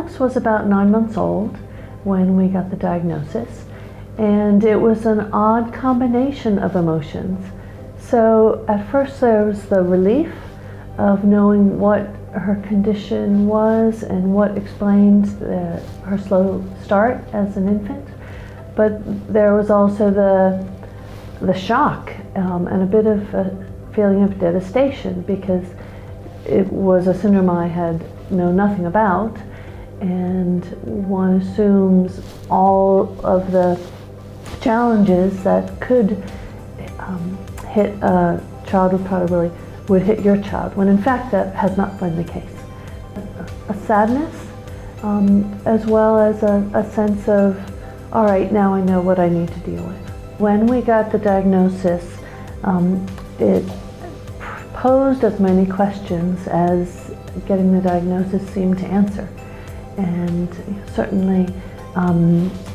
Alex was about 9 months old when we got the diagnosis, and it was an odd combination of emotions. So at first there was the relief of knowing what her condition was and what explained her slow start as an infant, but there was also the shock and a bit of a feeling of devastation, because it was a syndrome I had known nothing about, and one assumes all of the challenges that could hit a child with Prader-Willi would hit your child, when in fact that has not been the case. A sadness, as well as a sense of, all right, now I know what I need to deal with. When we got the diagnosis, it posed as many questions as getting the diagnosis seemed to answer. And certainly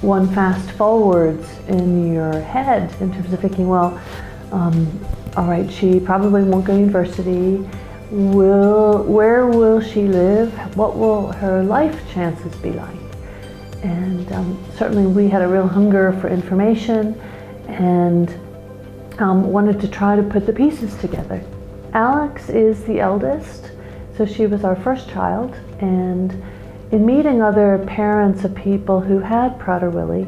one fast forwards in your head in terms of thinking, well, all right, she probably won't go to university. Where will she live? What will her life chances be like? And certainly we had a real hunger for information and wanted to try to put the pieces together. Alex is the eldest, so she was our first child, and in meeting other parents of people who had Prader-Willi,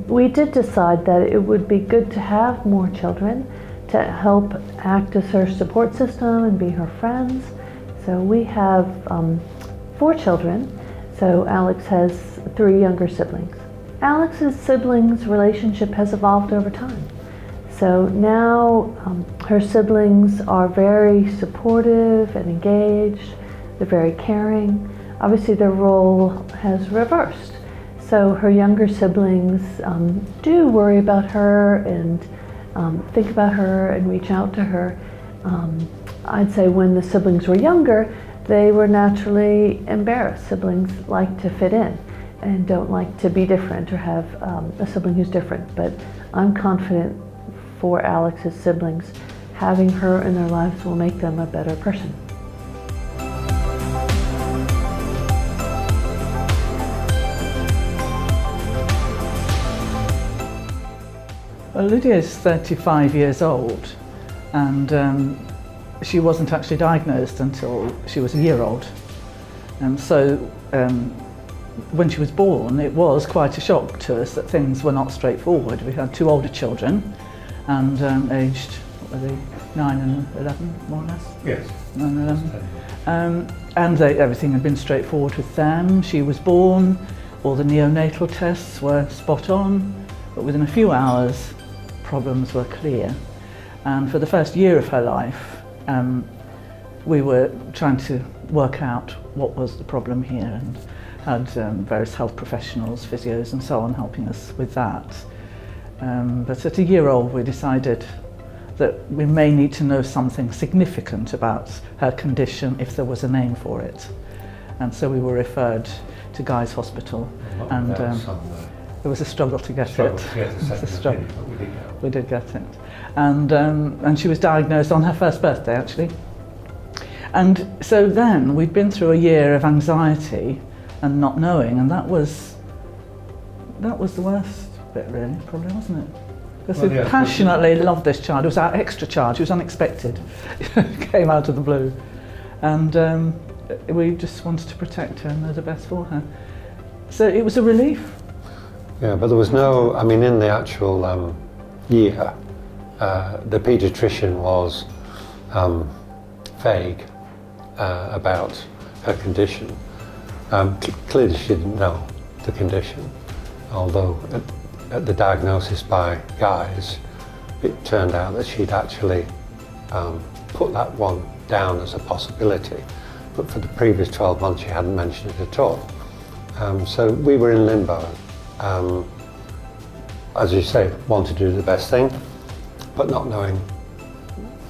we did decide that it would be good to have more children to help act as her support system and be her friends. So we have 4 children, so Alex has 3 younger siblings. Alex's siblings' relationship has evolved over time. So now her siblings are very supportive and engaged, they're very caring. Obviously their role has reversed. So her younger siblings do worry about her and think about her and reach out to her. I'd say when the siblings were younger, they were naturally embarrassed. Siblings like to fit in and don't like to be different or have a sibling who's different. But I'm confident for Alex's siblings, having her in their lives will make them a better person. Well, Lydia is 35 years old, and she wasn't actually diagnosed until she was a year old. And so when she was born, it was quite a shock to us that things were not straightforward. We had 2 older children, and aged, what were they, 9 and 11, more or less? Yes. 9 and 11. And everything had been straightforward with them. She was born, all the neonatal tests were spot on, but within a few hours, problems were clear. And for the first year of her life, we were trying to work out what was the problem here, and had various health professionals, physios and so on helping us with that. But at a year old we decided that we may need to know something significant about her condition if there was a name for it. And so we were referred to Guy's Hospital, and there was a struggle to get it. We did get it. And she was diagnosed on her first birthday, actually. And so then we'd been through a year of anxiety and not knowing, and that was the worst bit, really, probably, wasn't it? Because we passionately loved this child. It was our extra child. She was unexpected. Came out of the blue. And we just wanted to protect her and know the best for her. So it was a relief. Yeah, but there was no, I mean, in the actual year, the paediatrician was vague about her condition. Clearly she didn't know the condition, although at the diagnosis by Guy's, it turned out that she'd actually put that one down as a possibility, but for the previous 12 months she hadn't mentioned it at all. So we were in limbo. As you say, wanted to do the best thing, but not knowing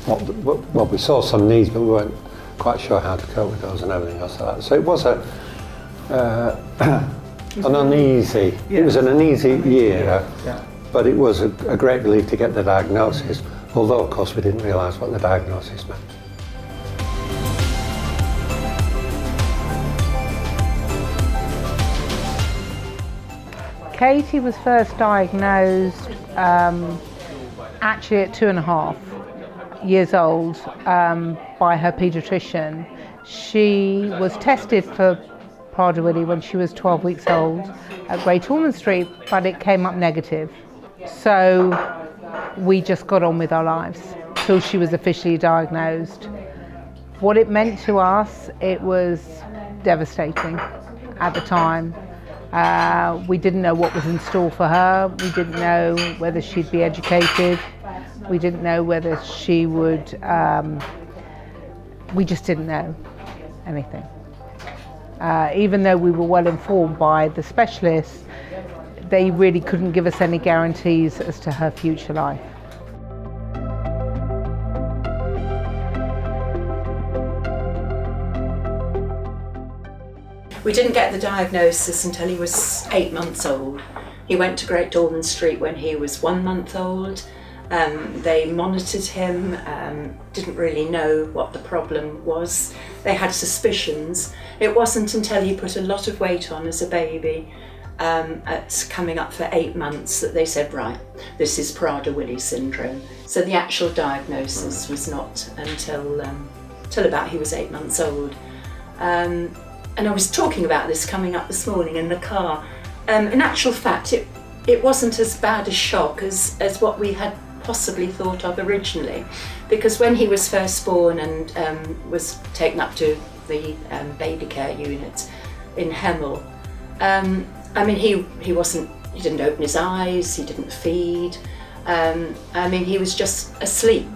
what we saw some needs, but we weren't quite sure how to cope with those and everything else like that. So it was an uneasy, it was an uneasy year, but it was a great relief to get the diagnosis, although of course we didn't realise what the diagnosis meant. Katie was first diagnosed actually at 2.5 years old by her paediatrician. She was tested for Prader-Willi when she was 12 weeks old at Great Ormond Street, but it came up negative. So we just got on with our lives till she was officially diagnosed. What it meant to us, it was devastating at the time. We didn't know what was in store for her. We didn't know whether she'd be educated. We didn't know whether she would, we just didn't know anything. Even though we were well informed by the specialists, they really couldn't give us any guarantees as to her future life. We didn't get the diagnosis until he was 8 months old. He went to Great Ormond Street when he was 1 month old. They monitored him, didn't really know what the problem was. They had suspicions. It wasn't until he put a lot of weight on as a baby, at coming up for 8 months, that they said, right, this is Prader-Willi Syndrome. So the actual diagnosis was not until about he was 8 months old. And I was talking about this coming up this morning in the car. In actual fact, it wasn't as bad a shock as what we had possibly thought of originally, because when he was first born and was taken up to the baby care unit in Hemel, I mean, he didn't open his eyes, he didn't feed. I mean, he was just asleep.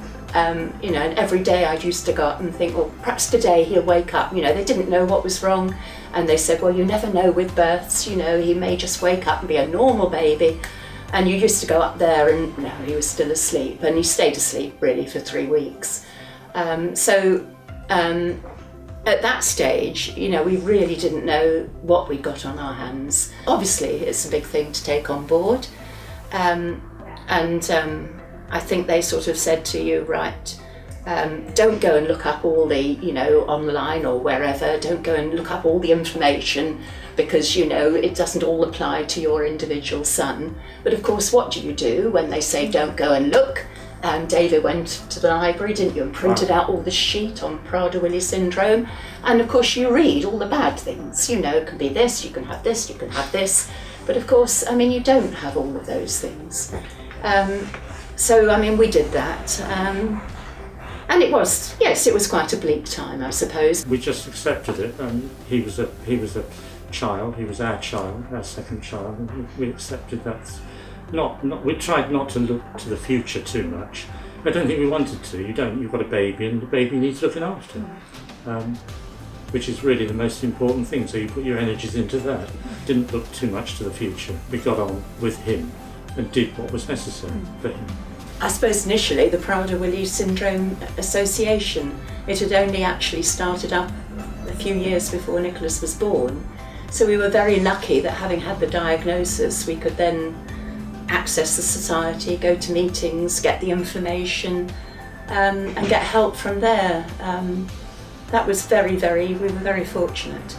You know, and every day I used to go up and think, well, perhaps today he'll wake up. You know, they didn't know what was wrong, and they said, well, you never know with births, you know, he may just wake up and be a normal baby. And you used to go up there and no, he was still asleep, and he stayed asleep really for 3 weeks. At that stage, you know, we really didn't know what we got on our hands. Obviously, it's a big thing to take on board, I think they sort of said to you, right, don't go and look up all the, you know, online or wherever, don't go and look up all the information, because, you know, it doesn't all apply to your individual son. But of course, what do you do when they say don't go and look? David went to the library, didn't you, and printed out all the sheet on Prader-Willi Syndrome. And of course you read all the bad things, you know, it can be this, you can have this, you can have this. But of course, I mean, you don't have all of those things. So, I mean, we did that. And it was, yes, it was quite a bleak time, I suppose. We just accepted it, and he was a child, he was our child, our second child, and we accepted that. We tried not to look to the future too much. I don't think we wanted to. You've got a baby, and the baby needs looking after, which is really the most important thing, so you put your energies into that. Didn't look too much to the future. We got on with him and did what was necessary for him. I suppose initially the Prader-Willi Syndrome Association, it had only actually started up a few years before Nicholas was born. So we were very lucky that having had the diagnosis, we could then access the society, go to meetings, get the information, and get help from there. That was we were very fortunate.